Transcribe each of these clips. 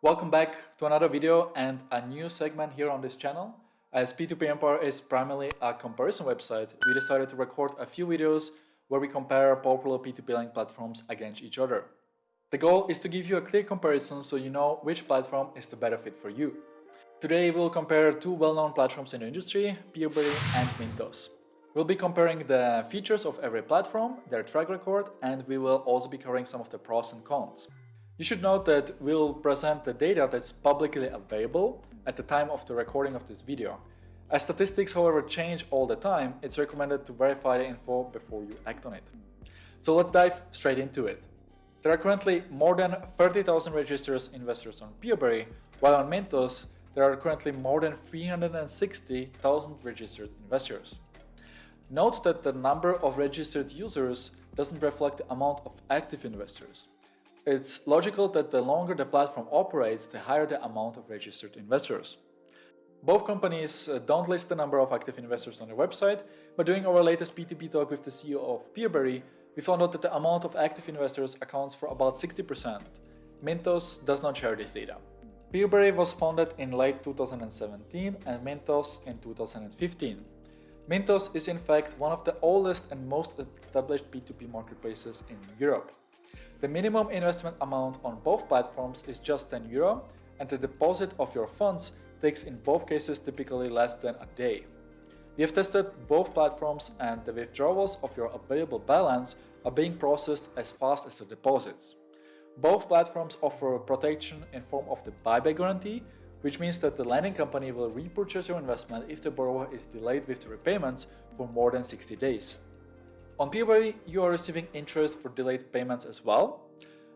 Welcome back to another video and a new segment here on this channel. As P2P Empire is primarily a comparison website, we decided to record a few videos where we compare popular P2P lending platforms against each other. The goal is to give you a clear comparison so you know which platform is the better fit for you. Today we'll compare two well-known platforms in the industry, Peerberry and Mintos. We'll be comparing the features of every platform, their track record, and we will also be covering some of the pros and cons. You should note that we'll present the data that's publicly available at the time of the recording of this video. As statistics, however, change all the time, it's recommended to verify the info before you act on it. So let's dive straight into it. There are currently more than 30,000 registered investors on Peerberry, while on Mintos there are currently more than 360,000 registered investors. Note that the number of registered users doesn't reflect the amount of active investors. It's logical that the longer the platform operates, the higher the amount of registered investors. Both companies don't list the number of active investors on their website, but during our latest P2P talk with the CEO of Peerberry, we found out that the amount of active investors accounts for about 60%. Mintos does not share this data. Peerberry was founded in late 2017 and Mintos in 2015. Mintos is in fact one of the oldest and most established P2P marketplaces in Europe. The minimum investment amount on both platforms is just €10, and the deposit of your funds takes in both cases typically less than a day. We have tested both platforms and the withdrawals of your available balance are being processed as fast as the deposits. Both platforms offer protection in form of the buyback guarantee, which means that the lending company will repurchase your investment if the borrower is delayed with the repayments for more than 60 days. On Peerberry, you are receiving interest for delayed payments as well,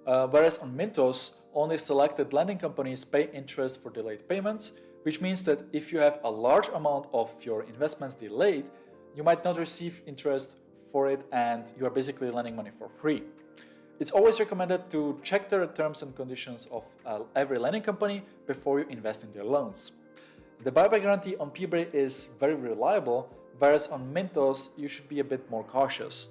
whereas on Mintos, only selected lending companies pay interest for delayed payments, which means that if you have a large amount of your investments delayed, you might not receive interest for it and you are basically lending money for free. It's always recommended to check the terms and conditions of every lending company before you invest in their loans. The buyback guarantee on Peerberry is very reliable, whereas on Mintos you should be a bit more cautious.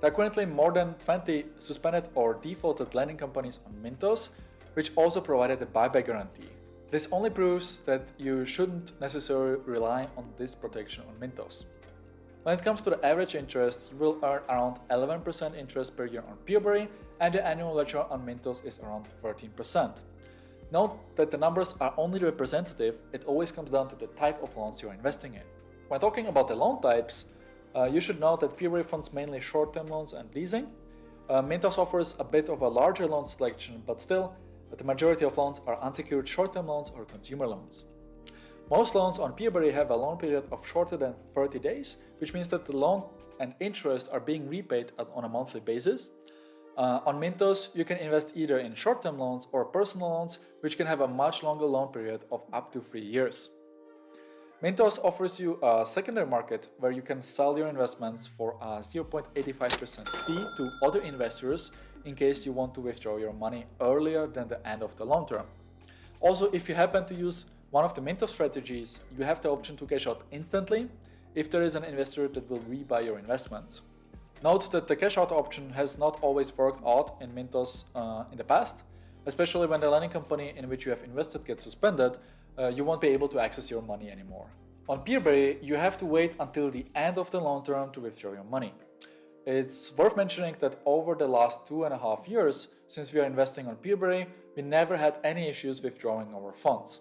There are currently more than 20 suspended or defaulted lending companies on Mintos, which also provided a buyback guarantee. This only proves that you shouldn't necessarily rely on this protection on Mintos. When it comes to the average interest, you will earn around 11% interest per year on Peerberry, and the annual return on Mintos is around 13%. Note that the numbers are only representative, it always comes down to the type of loans you are investing in. When talking about the loan types, you should know that Peerberry funds mainly short-term loans and leasing. Mintos offers a bit of a larger loan selection, but still, the majority of loans are unsecured short-term loans or consumer loans. Most loans on Peerberry have a loan period of shorter than 30 days, which means that the loan and interest are being repaid on a monthly basis. On Mintos, you can invest either in short-term loans or personal loans, which can have a much longer loan period of up to 3 years. Mintos offers you a secondary market where you can sell your investments for a 0.85% fee to other investors in case you want to withdraw your money earlier than the end of the loan term. Also, if you happen to use one of the Mintos strategies, you have the option to cash out instantly if there is an investor that will rebuy your investments. Note that the cash out option has not always worked out in Mintos in the past, especially when the lending company in which you have invested gets suspended. You won't be able to access your money anymore. On Peerberry, you have to wait until the end of the loan term to withdraw your money. It's worth mentioning that over the last 2.5 years, since we are investing on Peerberry, we never had any issues withdrawing our funds.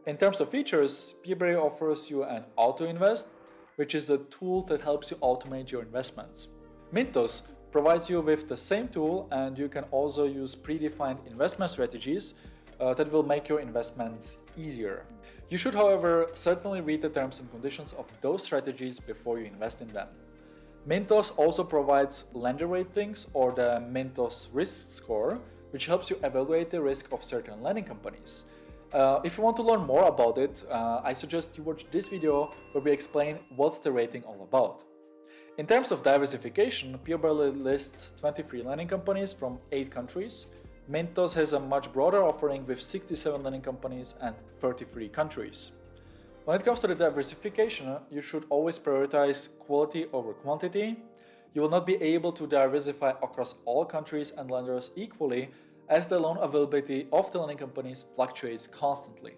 In terms of features, Peerberry offers you an auto invest, which is a tool that helps you automate your investments. Mintos provides you with the same tool, and you can also use predefined investment strategies that will make your investments easier. You should, however, certainly read the terms and conditions of those strategies before you invest in them. Mintos also provides lender ratings or the Mintos risk score, which helps you evaluate the risk of certain lending companies. If you want to learn more about it, I suggest you watch this video where we explain what's the rating all about. In terms of diversification, Peerberry lists 23 lending companies from 8 countries. Mintos has a much broader offering with 67 lending companies and 33 countries. When it comes to the diversification, you should always prioritize quality over quantity. You will not be able to diversify across all countries and lenders equally, as the loan availability of the lending companies fluctuates constantly.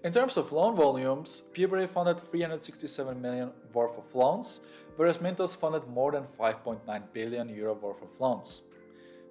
In terms of loan volumes, Peerberry funded 367 million worth of loans, whereas Mintos funded more than 5.9 billion euro worth of loans.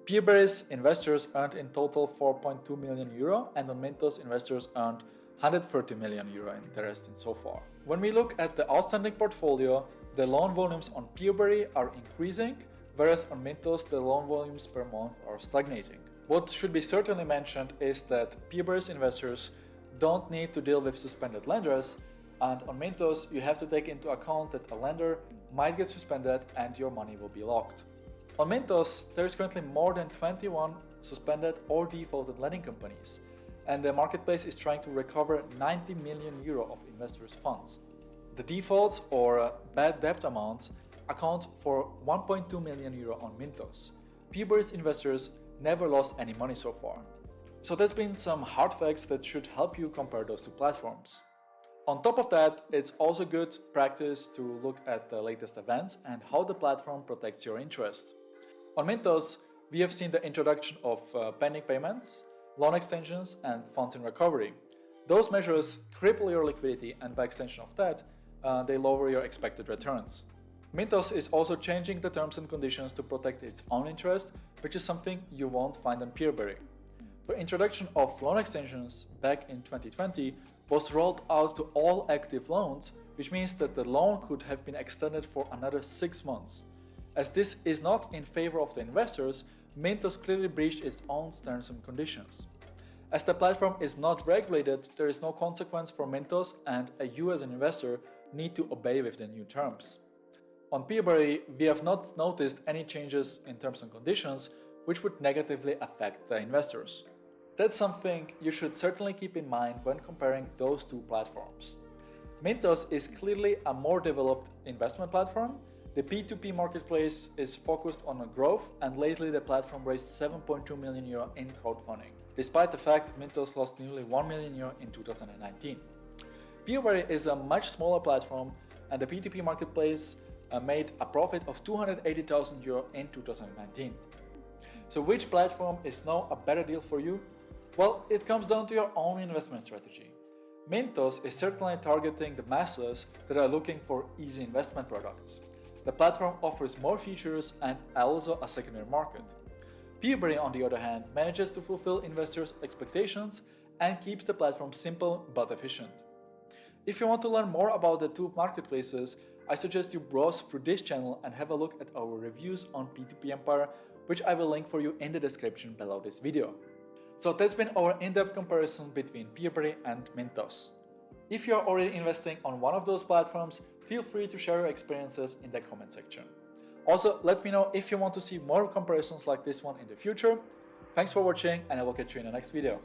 Peerberry's investors earned in total 4.2 million euro, and on Mintos investors earned 130 million euro interest in so far. When we look at the outstanding portfolio, the loan volumes on Peerberry are increasing, whereas on Mintos the loan volumes per month are stagnating. What should be certainly mentioned is that Peerberry's investors don't need to deal with suspended lenders, and on Mintos you have to take into account that a lender might get suspended and your money will be locked. On Mintos, there is currently more than 21 suspended or defaulted lending companies, and the marketplace is trying to recover 90 million euro of investors' funds. The defaults or bad debt amount account for 1.2 million euro on Mintos. Peerberry's investors never lost any money so far. So there's been some hard facts that should help you compare those two platforms. On top of that, it's also good practice to look at the latest events and how the platform protects your interest. On Mintos, we have seen the introduction of pending payments, loan extensions, and funds in recovery. Those measures cripple your liquidity, and by extension of that, they lower your expected returns. Mintos is also changing the terms and conditions to protect its own interest, which is something you won't find on Peerberry. The introduction of loan extensions back in 2020 was rolled out to all active loans, which means that the loan could have been extended for another 6 months. As this is not in favor of the investors, Mintos clearly breached its own terms and conditions. As the platform is not regulated, there is no consequence for Mintos, and you as an investor need to obey with the new terms. On Peerberry, we have not noticed any changes in terms and conditions which would negatively affect the investors. That's something you should certainly keep in mind when comparing those two platforms. Mintos is clearly a more developed investment platform. The P2P marketplace is focused on growth, and lately the platform raised 7.2 million euro in crowdfunding, despite the fact Mintos lost nearly 1 million euro in 2019. Peerberry is a much smaller platform, and the P2P marketplace made a profit of 280,000 euro in 2019. So which platform is now a better deal for you? Well, it comes down to your own investment strategy. Mintos is certainly targeting the masses that are looking for easy investment products. The platform offers more features and also a secondary market. Peerberry, on the other hand, manages to fulfill investors' expectations and keeps the platform simple but efficient. If you want to learn more about the two marketplaces, I suggest you browse through this channel and have a look at our reviews on P2P Empire, which I will link for you in the description below this video. So that's been our in-depth comparison between Peerberry and Mintos. If you are already investing on one of those platforms, feel free to share your experiences in the comment section. Also, let me know if you want to see more comparisons like this one in the future. Thanks for watching, and I will catch you in the next video.